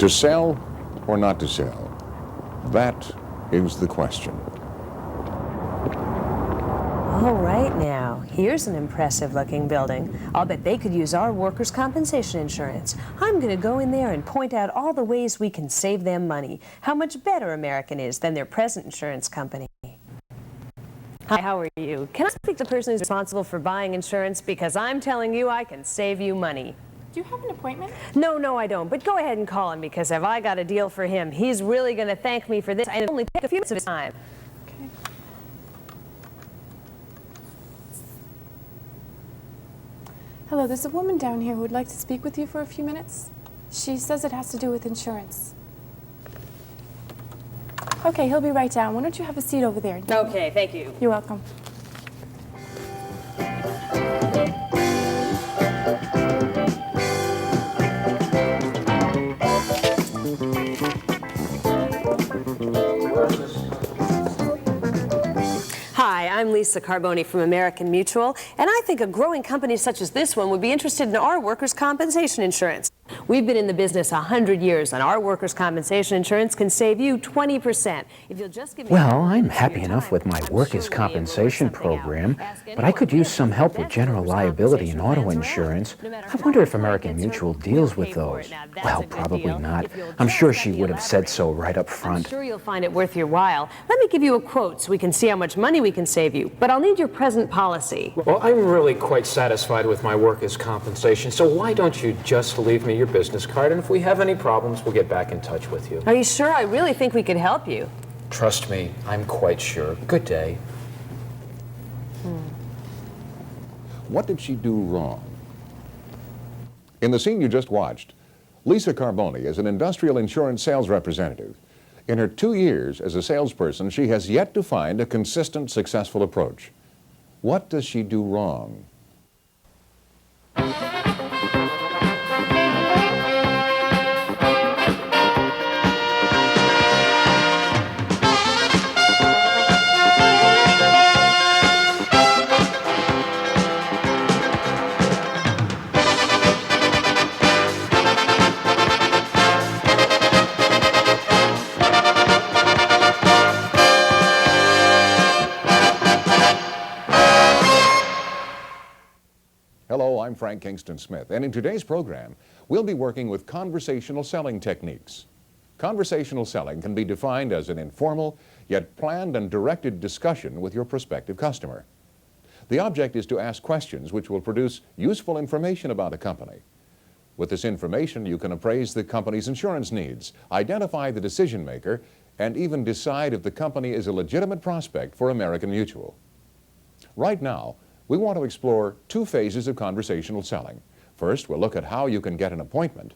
To sell or not to sell? That is the question. All right now, here's an impressive looking building. I'll bet they could use our workers' compensation insurance. I'm going to go in there and point out all the ways we can save them money. How much better American is than their present insurance company. Hi, how are you? Can I speak to the person who's responsible for buying insurance? Because I'm telling you I can save you money. Do you have an appointment? No, I don't. But go ahead and call him, because if I got a deal for him, he's really going to thank me for this, and it'll only take a few minutes of his time. Okay. Hello, there's a woman down here who would like to speak with you for a few minutes. She says it has to do with insurance. Okay, he'll be right down. Why don't you have a seat over there? Okay, thank you. You're welcome. Hi, I'm Lisa Carboni from American Mutual, and I think a growing company such as this one would be interested in our workers' compensation insurance. We've been in the business 100 years, and our workers' compensation insurance can save you 20%. If you'll just give me Well, I'm happy enough with my workers' compensation program, but I could use some help with general liability and auto insurance. I wonder if American Mutual deals with those. Well, probably not. I'm sure she would have said so right up front. I'm sure you'll find it worth your while. Let me give you a quote so we can see how much money we can save you, but I'll need your present policy. Well, I'm really quite satisfied with my workers' compensation, so why don't you just leave me your business card, and if we have any problems, we'll get back in touch with you. Are you sure? I really think we could help you. Trust me, I'm quite sure. Good day. What did she do wrong? In the scene you just watched, Lisa Carboni is an industrial insurance sales representative. In her 2 years as a salesperson, she has yet to find a consistent, successful approach. What does she do wrong? Hello, I'm Frank Kingston Smith, and in today's program, we'll be working with conversational selling techniques. Conversational selling can be defined as an informal, yet planned and directed discussion with your prospective customer. The object is to ask questions which will produce useful information about a company. With this information, you can appraise the company's insurance needs, identify the decision maker, and even decide if the company is a legitimate prospect for American Mutual. Right now, we want to explore 2 phases of conversational selling. First, we'll look at how you can get an appointment.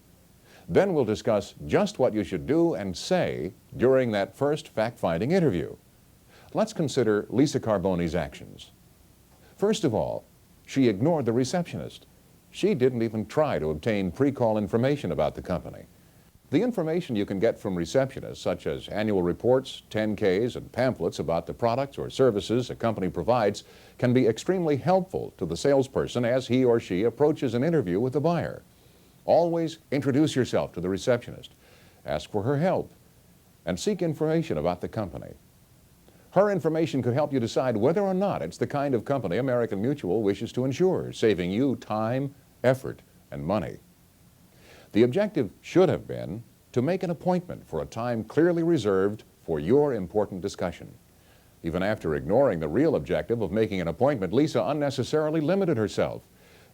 Then we'll discuss just what you should do and say during that first fact-finding interview. Let's consider Lisa Carboni's actions. First of all, she ignored the receptionist. She didn't even try to obtain pre-call information about the company. The information you can get from receptionists, such as annual reports, 10Ks, and pamphlets about the products or services a company provides, can be extremely helpful to the salesperson as he or she approaches an interview with the buyer. Always introduce yourself to the receptionist, ask for her help, and seek information about the company. Her information could help you decide whether or not it's the kind of company American Mutual wishes to insure, saving you time, effort, and money. The objective should have been to make an appointment for a time clearly reserved for your important discussion. Even after ignoring the real objective of making an appointment, Lisa unnecessarily limited herself.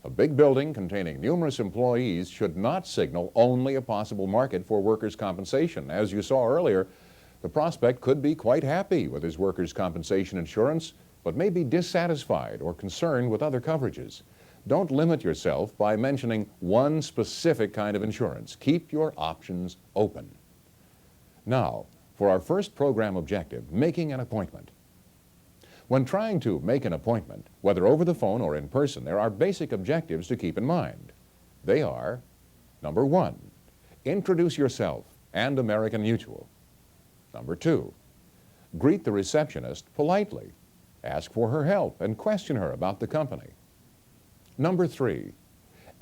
A big building containing numerous employees should not signal only a possible market for workers' compensation. As you saw earlier, the prospect could be quite happy with his workers' compensation insurance, but may be dissatisfied or concerned with other coverages. Don't limit yourself by mentioning one specific kind of insurance. Keep your options open. Now, for our first program objective, making an appointment. When trying to make an appointment, whether over the phone or in person, there are basic objectives to keep in mind. They are, number 1, introduce yourself and American Mutual. Number 2, greet the receptionist politely. Ask for her help and question her about the company. Number 3,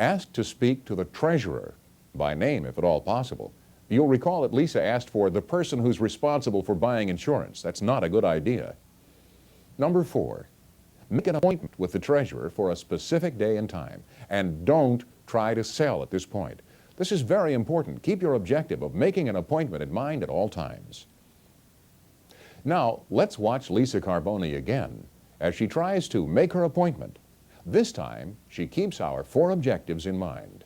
ask to speak to the treasurer, by name if at all possible. You'll recall that Lisa asked for the person who's responsible for buying insurance. That's not a good idea. Number 4, make an appointment with the treasurer for a specific day and time. And don't try to sell at this point. This is very important. Keep your objective of making an appointment in mind at all times. Now, let's watch Lisa Carboni again as she tries to make her appointment. This time, she keeps our 4 objectives in mind.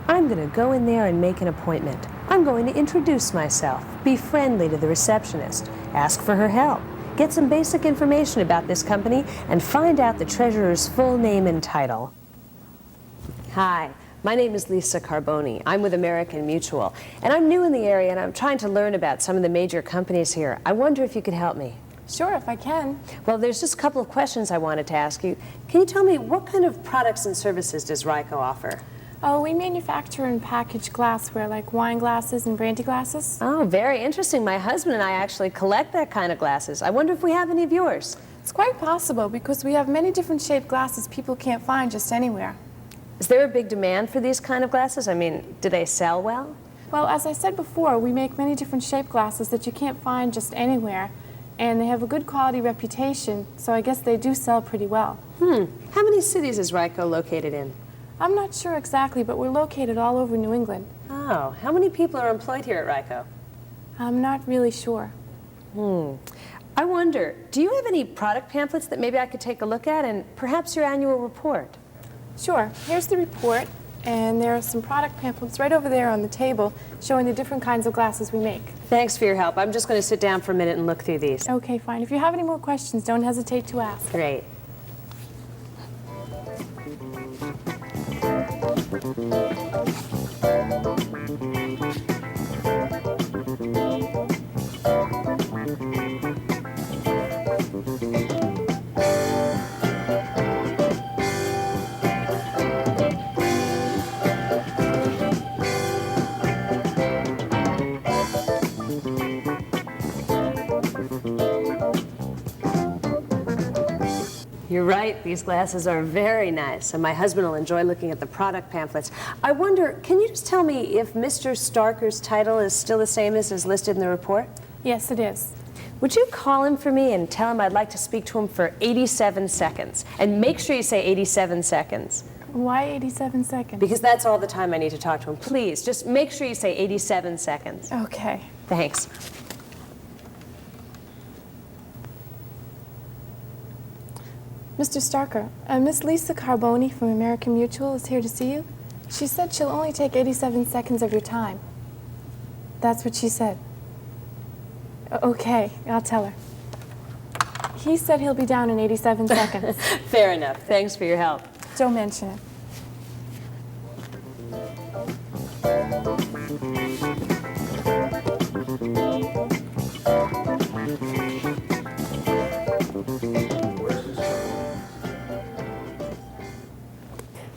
I'm going to go in there and make an appointment. I'm going to introduce myself, be friendly to the receptionist, ask for her help, get some basic information about this company, and find out the treasurer's full name and title. Hi, my name is Lisa Carboni. I'm with American Mutual, and I'm new in the area, and I'm trying to learn about some of the major companies here. I wonder if you could help me. Sure, if I can. Well, there's just a couple of questions I wanted to ask you. Can you tell me what kind of products and services does Ryco offer? Oh, we manufacture and package glassware like wine glasses and brandy glasses. Oh, very interesting. My husband and I actually collect that kind of glasses. I wonder if we have any of yours. It's quite possible because we have many different shaped glasses people can't find just anywhere. Is there a big demand for these kind of glasses? I mean, do they sell well? Well, as I said before, we make many different shaped glasses that you can't find just anywhere, and they have a good quality reputation, so I guess they do sell pretty well. How many cities is Ryco located in? I'm not sure exactly, but we're located all over New England. Oh, how many people are employed here at Ryco? I'm not really sure. I wonder, do you have any product pamphlets that maybe I could take a look at, and perhaps your annual report? Sure. Here's the report, and there are some product pamphlets right over there on the table showing the different kinds of glasses we make. Thanks for your help. I'm just going to sit down for a minute and look through these. Okay, fine. If you have any more questions, don't hesitate to ask. Great. You're right, these glasses are very nice, and my husband will enjoy looking at the product pamphlets. I wonder, can you just tell me if Mr. Starker's title is still the same as is listed in the report? Yes, it is. Would you call him for me and tell him I'd like to speak to him for 87 seconds? And make sure you say 87 seconds. Why 87 seconds? Because that's all the time I need to talk to him. Please, just make sure you say 87 seconds. Okay. Thanks. Mr. Starker, Miss Lisa Carboni from American Mutual is here to see you. She said she'll only take 87 seconds of your time. That's what she said. Okay, I'll tell her. He said he'll be down in 87 seconds. Fair enough. Thanks for your help. Don't mention it.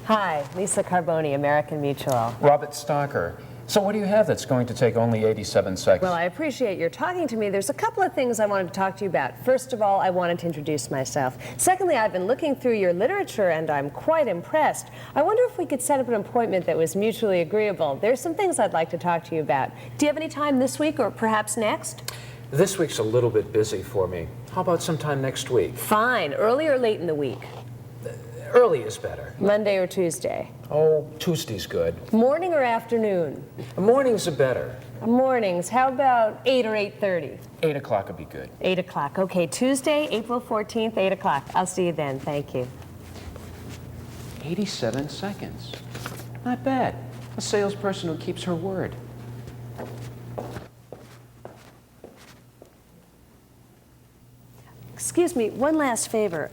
Hi, Lisa Carboni, American Mutual. Robert Stocker. So what do you have that's going to take only 87 seconds? Well, I appreciate your talking to me. There's a couple of things I wanted to talk to you about. First of all, I wanted to introduce myself. Secondly, I've been looking through your literature and I'm quite impressed. I wonder if we could set up an appointment that was mutually agreeable. There's some things I'd like to talk to you about. Do you have any time this week or perhaps next? This week's a little bit busy for me. How about sometime next week? Fine. Early or late in the week? Early is better. Monday or Tuesday? Oh, Tuesday's good. Morning or afternoon? Mornings are better. Mornings. How about 8 or 8:30? 8 o'clock would be good. 8 o'clock. Okay, Tuesday, April 14th, 8 o'clock. I'll see you then. Thank you. 87 seconds. Not bad. A salesperson who keeps her word. Excuse me, one last favor.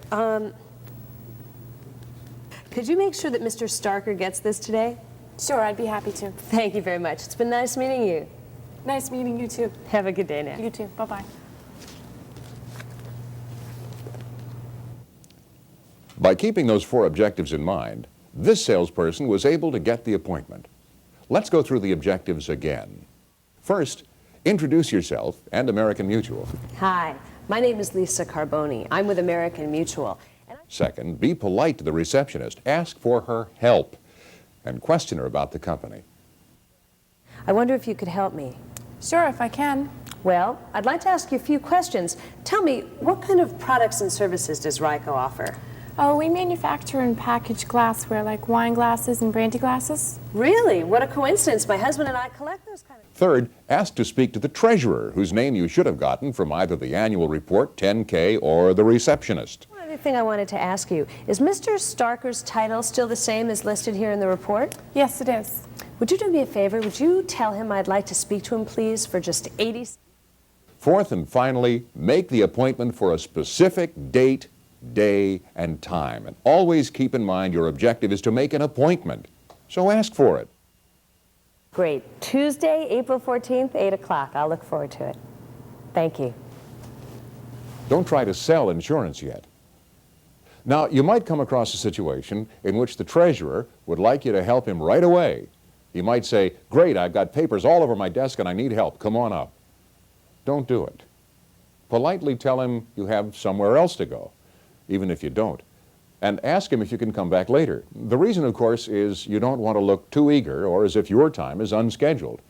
Could you make sure that Mr. Starker gets this today? Sure, I'd be happy to. Thank you very much. It's been nice meeting you. Nice meeting you too. Have a good day now. You too. Bye-bye. By keeping those 4 objectives in mind, this salesperson was able to get the appointment. Let's go through the objectives again. First, introduce yourself and American Mutual. Hi, my name is Lisa Carboni. I'm with American Mutual. Second, be polite to the receptionist. Ask for her help and question her about the company. I wonder if you could help me. Sure, if I can. Well, I'd like to ask you a few questions. Tell me, what kind of products and services does RICO offer? Oh, we manufacture and package glassware like wine glasses and brandy glasses. Really? What a coincidence. My husband and I collect those kind of... Third, ask to speak to the treasurer, whose name you should have gotten from either the annual report, 10K, or the receptionist. One other thing I wanted to ask you, is Mr. Starker's title still the same as listed here in the report? Yes, it is. Would you do me a favor? Would you tell him I'd like to speak to him, please, for just 80... Fourth and finally, make the appointment for a specific date, day, and time. And always keep in mind your objective is to make an appointment. So ask for it. Great. Tuesday, April 14th, 8 o'clock. I'll look forward to it. Thank you. Don't try to sell insurance yet. Now, you might come across a situation in which the treasurer would like you to help him right away. He might say, "Great, I've got papers all over my desk and I need help. Come on up." Don't do it. Politely tell him you have somewhere else to go, even if you don't, and ask him if you can come back later. The reason, of course, is you don't want to look too eager or as if your time is unscheduled.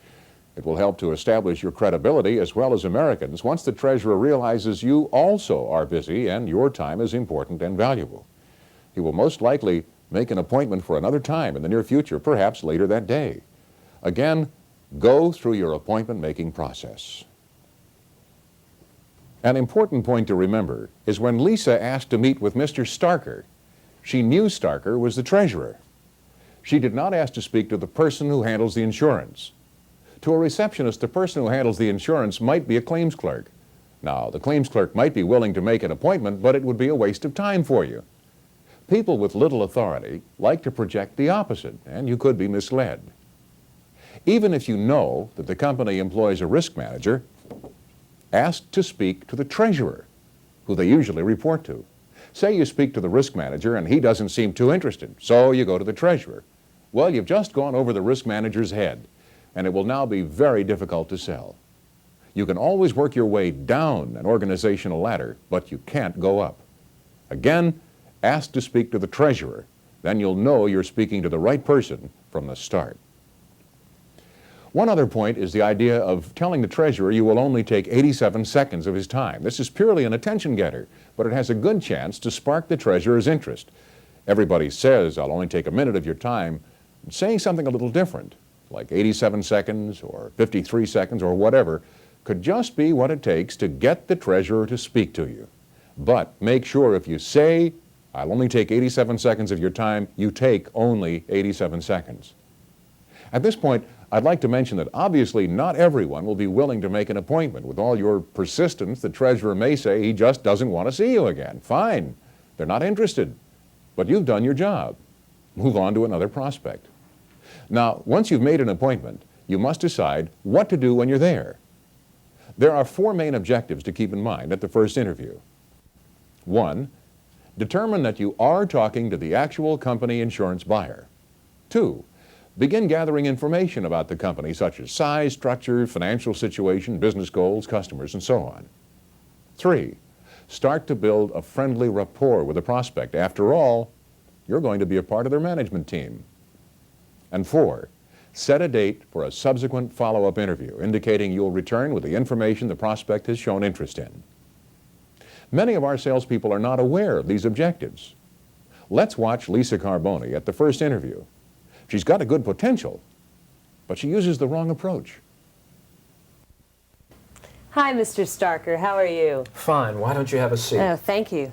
It will help to establish your credibility as well as Americans once the treasurer realizes you also are busy and your time is important and valuable. He will most likely make an appointment for another time in the near future, perhaps later that day. Again, go through your appointment-making process. An important point to remember is when Lisa asked to meet with Mr. Starker, she knew Starker was the treasurer. She did not ask to speak to the person who handles the insurance. To a receptionist, the person who handles the insurance might be a claims clerk. Now, the claims clerk might be willing to make an appointment, but it would be a waste of time for you. People with little authority like to project the opposite, and you could be misled. Even if you know that the company employs a risk manager, ask to speak to the treasurer, who they usually report to. Say you speak to the risk manager and he doesn't seem too interested, so you go to the treasurer. Well, you've just gone over the risk manager's head, and it will now be very difficult to sell. You can always work your way down an organizational ladder, but you can't go up. Again, ask to speak to the treasurer. Then you'll know you're speaking to the right person from the start. One other point is the idea of telling the treasurer you will only take 87 seconds of his time. This is purely an attention getter, but it has a good chance to spark the treasurer's interest. Everybody says, "I'll only take a minute of your time." Saying something a little different, like 87 seconds or 53 seconds or whatever, could just be what it takes to get the treasurer to speak to you. But make sure if you say, "I'll only take 87 seconds of your time," you take only 87 seconds. At this point, I'd like to mention that obviously not everyone will be willing to make an appointment. With all your persistence, the treasurer may say he just doesn't want to see you again. Fine, they're not interested, but you've done your job. Move on to another prospect. Now, once you've made an appointment, you must decide what to do when you're there. There are four main objectives to keep in mind at the first interview. 1, determine that you are talking to the actual company insurance buyer. 2, begin gathering information about the company, such as size, structure, financial situation, business goals, customers, and so on. 3, start to build a friendly rapport with the prospect. After all, you're going to be a part of their management team. And 4, set a date for a subsequent follow-up interview, indicating you'll return with the information the prospect has shown interest in. Many of our salespeople are not aware of these objectives. Let's watch Lisa Carboni at the first interview. She's got a good potential, but she uses the wrong approach. Hi, Mr. Starker. How are you? Fine. Why don't you have a seat? Oh, thank you.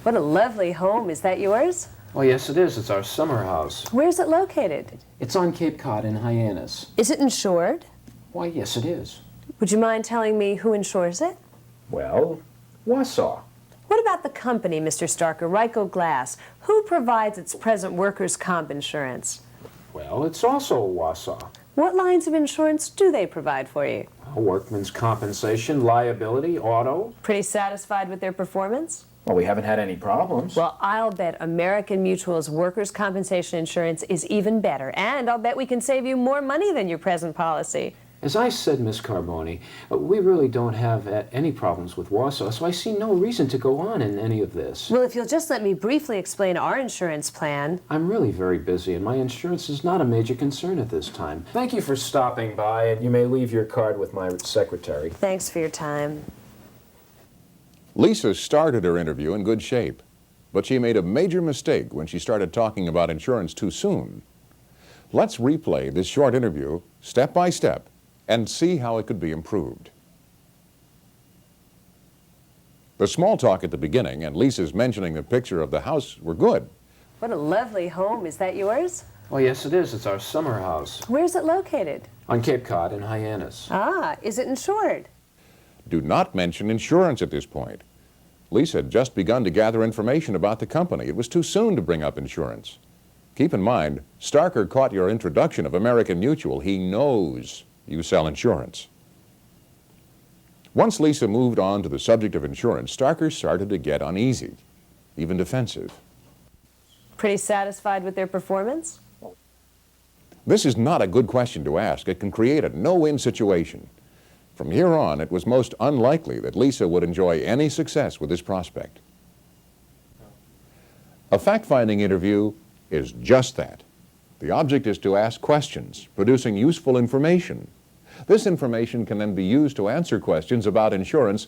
What a lovely home. Is that yours? Oh, yes, it is. It's our summer house. Where's it located? It's on Cape Cod in Hyannis. Is it insured? Why, yes, it is. Would you mind telling me who insures it? Well, Wausau. What about the company, Mr. Starker, RICO Glass? Who provides its present workers' comp insurance? Well, it's also Wausau. What lines of insurance do they provide for you? Workman's compensation, liability, auto. Pretty satisfied with their performance? Well, we haven't had any problems. Well, I'll bet American Mutual's workers' compensation insurance is even better, and I'll bet we can save you more money than your present policy. As I said, Miss Carboni, we really don't have any problems with Warsaw, so I see no reason to go on in any of this. Well, if you'll just let me briefly explain our insurance plan. I'm really very busy, and my insurance is not a major concern at this time. Thank you for stopping by, and you may leave your card with my secretary. Thanks for your time. Lisa started her interview in good shape, but she made a major mistake when she started talking about insurance too soon. Let's replay this short interview step by step and see how it could be improved. The small talk at the beginning and Lisa's mentioning the picture of the house were good. What a lovely home. Is that yours? Oh, yes, it is. It's our summer house Where's it located? on Cape Cod in Hyannis. Ah, is it insured? Do not mention insurance at this point. Lisa had just begun to gather information about the company. It was too soon to bring up insurance. Keep in mind, Starker caught your introduction of American Mutual. He knows you sell insurance. Once Lisa moved on to the subject of insurance, Starker started to get uneasy, even defensive. Pretty satisfied with their performance? This is not a good question to ask. It can create a no-win situation. From here on, it was most unlikely that Lisa would enjoy any success with this prospect. A fact-finding interview is just that. The object is to ask questions, producing useful information. This information can then be used to answer questions about insurance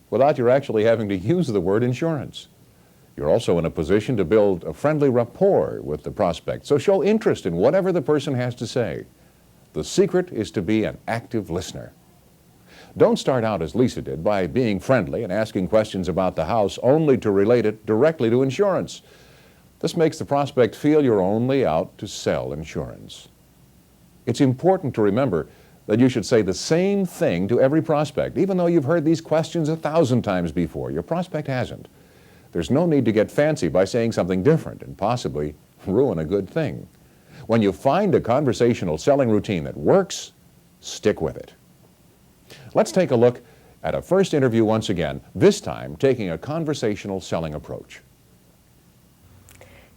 without your actually having to use the word insurance. You're also in a position to build a friendly rapport with the prospect, so show interest in whatever the person has to say. The secret is to be an active listener. Don't start out as Lisa did by being friendly and asking questions about the house only to relate it directly to insurance. This makes the prospect feel you're only out to sell insurance. It's important to remember that you should say the same thing to every prospect, even though you've heard these questions 1,000 times before. Your prospect hasn't. There's no need to get fancy by saying something different and possibly ruin a good thing. When you find a conversational selling routine that works, stick with it. Let's take a look at a first interview once again, this time taking a conversational selling approach.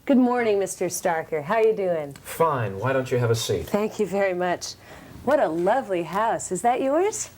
Good morning, Mr. Starker. How are you doing? Fine. Why don't you have a seat? Thank you very much. What a lovely house. Is that yours?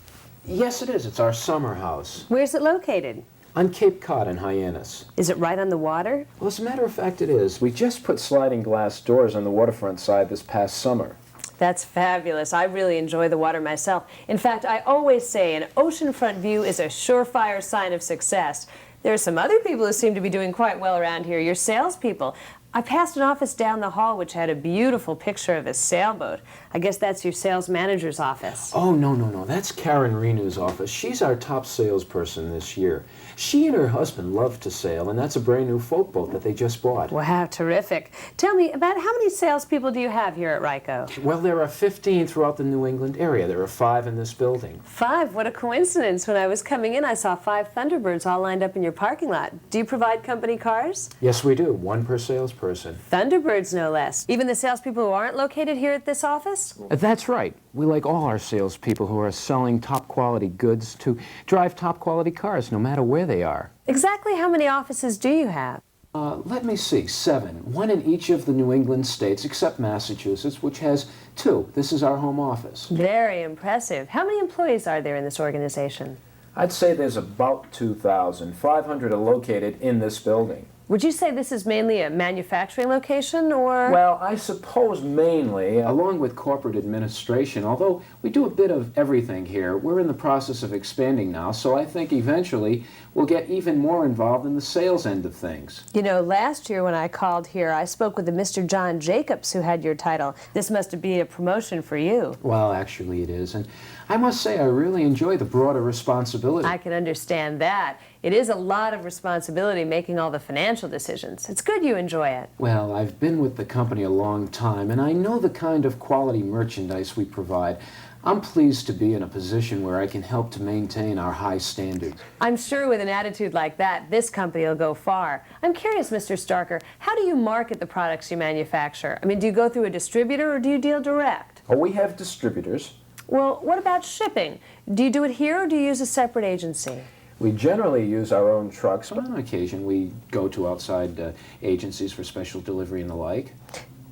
Yes, it is. It's our summer house Where's it located? on Cape Cod in Hyannis. Is it right on the water? Well, as a matter of fact, it is. We just put sliding glass doors on the waterfront side this past summer. That's fabulous. I really enjoy the water myself. In fact, I always say an oceanfront view is a surefire sign of success. There are some other people who seem to be doing quite well around here, your salespeople. I passed an office down the hall which had a beautiful picture of a sailboat. I guess that's your sales manager's office. Oh, no. That's Karen Renew's office. She's our top salesperson this year. She and her husband love to sail, and that's a brand new folk boat that they just bought. Wow, terrific. Tell me, about how many salespeople do you have here at RICO? Well, there are 15 throughout the New England area. There are 5 in this building. 5? What a coincidence. When I was coming in, I saw 5 Thunderbirds all lined up in your parking lot. Do you provide company cars? Yes, we do. 1 per salesperson. Thunderbirds, no less. Even the salespeople who aren't located here at this office? That's right. We like all our salespeople who are selling top-quality goods to drive top-quality cars, no matter where they are. Exactly how many offices do you have? Let me see, 7. 1 in each of the New England states, except Massachusetts, which has 2. This is our home office. Very impressive. How many employees are there in this organization? I'd say there's about 2,000. 500 are located in this building. Would you say this is mainly a manufacturing location, or? Well, I suppose mainly, along with corporate administration, although we do a bit of everything here. We're in the process of expanding now, so I think eventually we'll get even more involved in the sales end of things. You know, last year when I called here, I spoke with a Mr. John Jacobs who had your title. This must be a promotion for you. Well, actually it is, and I must say I really enjoy the broader responsibility. I can understand that. It is a lot of responsibility making all the financial decisions. It's good you enjoy it. Well, I've been with the company a long time, and I know the kind of quality merchandise we provide. I'm pleased to be in a position where I can help to maintain our high standards. I'm sure with an attitude like that, this company will go far. I'm curious, Mr. Starker, how do you market the products you manufacture? I mean, do you go through a distributor or do you deal direct? Oh, we have distributors. Well, what about shipping? Do you do it here or do you use a separate agency? We generally use our own trucks, but on occasion we go to outside agencies for special delivery and the like.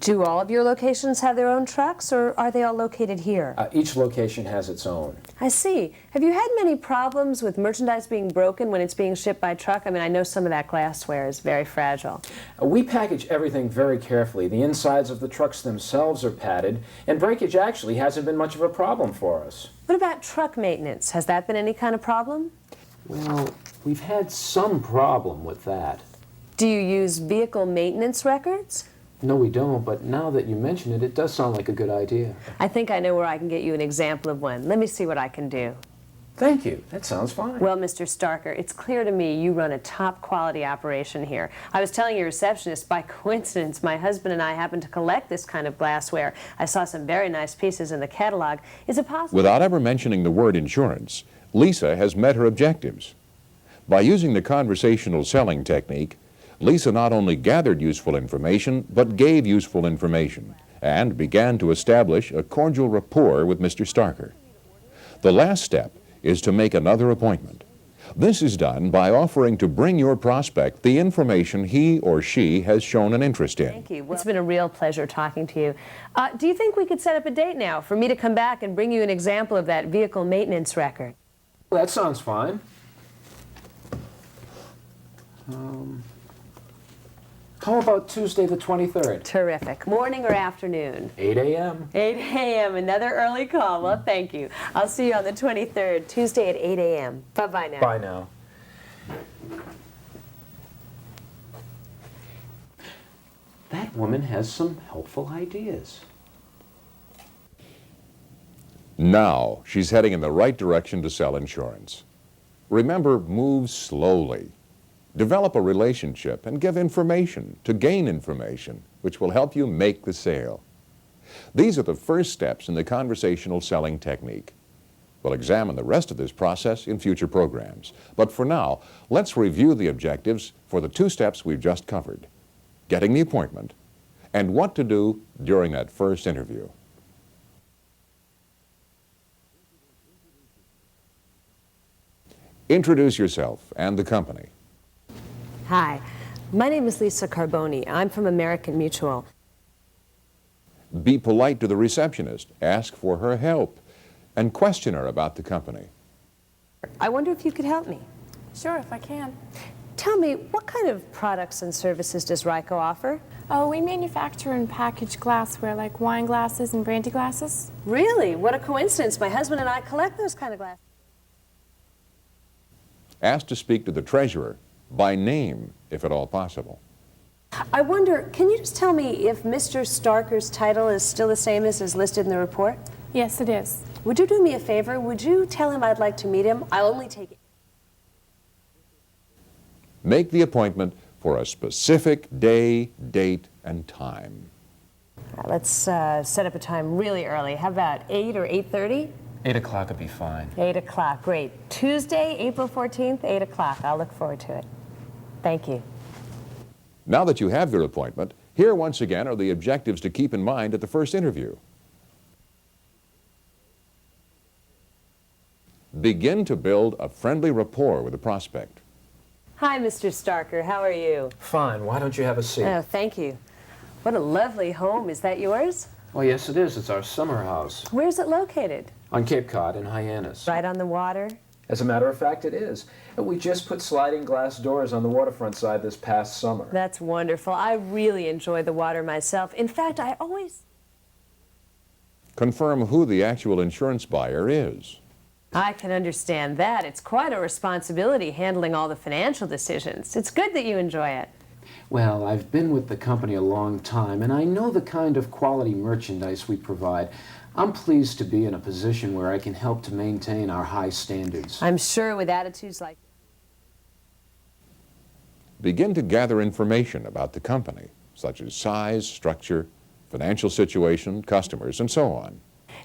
Do all of your locations have their own trucks, or are they all located here? Each location has its own. I see. Have you had many problems with merchandise being broken when it's being shipped by truck? I mean, I know some of that glassware is very fragile. We package everything very carefully. The insides of the trucks themselves are padded, and breakage actually hasn't been much of a problem for us. What about truck maintenance? Has that been any kind of problem? Well, we've had some problem with that. Do you use vehicle maintenance records? No, we don't, but now that you mention it, it does sound like a good idea. I think I know where I can get you an example of one. Let me see what I can do. Thank you. That sounds fine. Well, Mr. Starker, it's clear to me you run a top quality operation here. I was telling your receptionist, by coincidence, my husband and I happen to collect this kind of glassware. I saw some very nice pieces in the catalog. Is it possible? Without ever mentioning the word insurance, Lisa has met her objectives. By using the conversational selling technique, Lisa not only gathered useful information, but gave useful information, and began to establish a cordial rapport with Mr. Starker. The last step is to make another appointment. This is done by offering to bring your prospect the information he or she has shown an interest in. Thank you. Well, it's been a real pleasure talking to you. Do you think we could set up a date now for me to come back and bring you an example of that vehicle maintenance record? Well, that sounds fine. How about Tuesday the 23rd? Terrific. Morning or afternoon? 8 a.m. 8 a.m. Another early call. Well, thank you. I'll see you on the 23rd, Tuesday at 8 a.m. Bye-bye now. Bye now. That woman has some helpful ideas. Now she's heading in the right direction to sell insurance. Remember, move slowly. Develop a relationship and give information to gain information, which will help you make the sale. These are the first steps in the conversational selling technique. We'll examine the rest of this process in future programs. But for now, let's review the objectives for the two steps we've just covered: getting the appointment and what to do during that first interview. Introduce yourself and the company. Hi, my name is Lisa Carboni. I'm from American Mutual. Be polite to the receptionist, ask for her help, and question her about the company. I wonder if you could help me. Sure, if I can. Tell me, what kind of products and services does RICO offer? Oh, we manufacture and package glassware like wine glasses and brandy glasses. Really? What a coincidence. My husband and I collect those kind of glasses. Ask to speak to the treasurer by name, if at all possible. I wonder, can you just tell me if Mr. Starker's title is still the same as is listed in the report? Yes, it is. Would you do me a favor? Would you tell him I'd like to meet him? I'll only take it. Make the appointment for a specific day, date, and time. Let's set up a time really early. How about 8 or 8:30? 8 o'clock would be fine. 8 o'clock, great. Tuesday, April 14th, 8 o'clock. I'll look forward to it. Thank you. Now that you have your appointment, here once again are the objectives to keep in mind at the first interview. Begin to build a friendly rapport with the prospect. Hi, Mr. Starker. How are you? Fine. Why don't you have a seat? Oh, thank you. What a lovely home. Is that yours? Oh, yes, it is. It's our summer house. Where's it located? On Cape Cod in Hyannis. Right on the water? As a matter of fact, it is. And we just put sliding glass doors on the waterfront side this past summer. That's wonderful. I really enjoy the water myself. In fact, I always... Confirm who the actual insurance buyer is. I can understand that. It's quite a responsibility handling all the financial decisions. It's good that you enjoy it. Well, I've been with the company a long time, and I know the kind of quality merchandise we provide. I'm pleased to be in a position where I can help to maintain our high standards. I'm sure with attitudes like... Begin to gather information about the company, such as size, structure, financial situation, customers, and so on.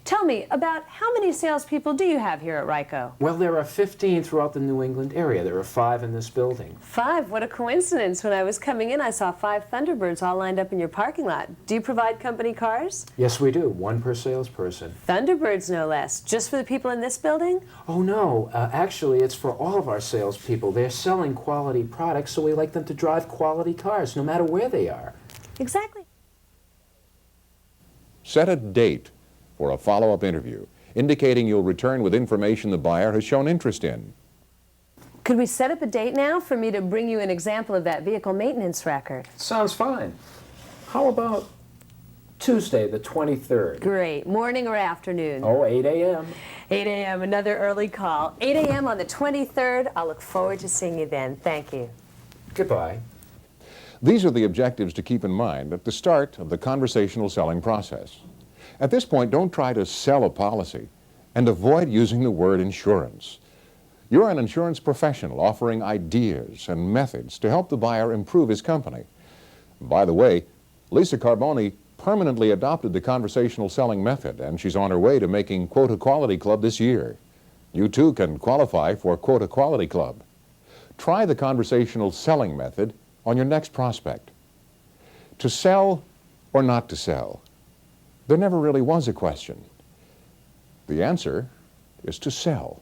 Tell me, about how many salespeople do you have here at RICO? Well, there are 15 throughout the New England area. There are 5 in this building. 5? What a coincidence. When I was coming in, I saw 5 Thunderbirds all lined up in your parking lot. Do you provide company cars? Yes, we do. 1 per salesperson. Thunderbirds, no less. Just for the people in this building? Oh, no. Actually, it's for all of our salespeople. They're selling quality products, so we like them to drive quality cars, no matter where they are. Exactly. set a date for a follow-up interview, indicating you'll return with information the buyer has shown interest in. Could we set up a date now for me to bring you an example of that vehicle maintenance record? Sounds fine. How about Tuesday, the 23rd? Great. Morning or afternoon? Oh, 8 a.m. 8 a.m., another early call. 8 a.m. on the 23rd. I'll look forward to seeing you then. Thank you. Goodbye. These are the objectives to keep in mind at the start of the conversational selling process. At this point, don't try to sell a policy and avoid using the word insurance. You're an insurance professional offering ideas and methods to help the buyer improve his company. By the way, Lisa Carboni permanently adopted the conversational selling method, and she's on her way to making Quota Quality Club this year. You too can qualify for Quota Quality Club. Try the conversational selling method on your next prospect. To sell or not to sell? There never really was a question. The answer is to sell.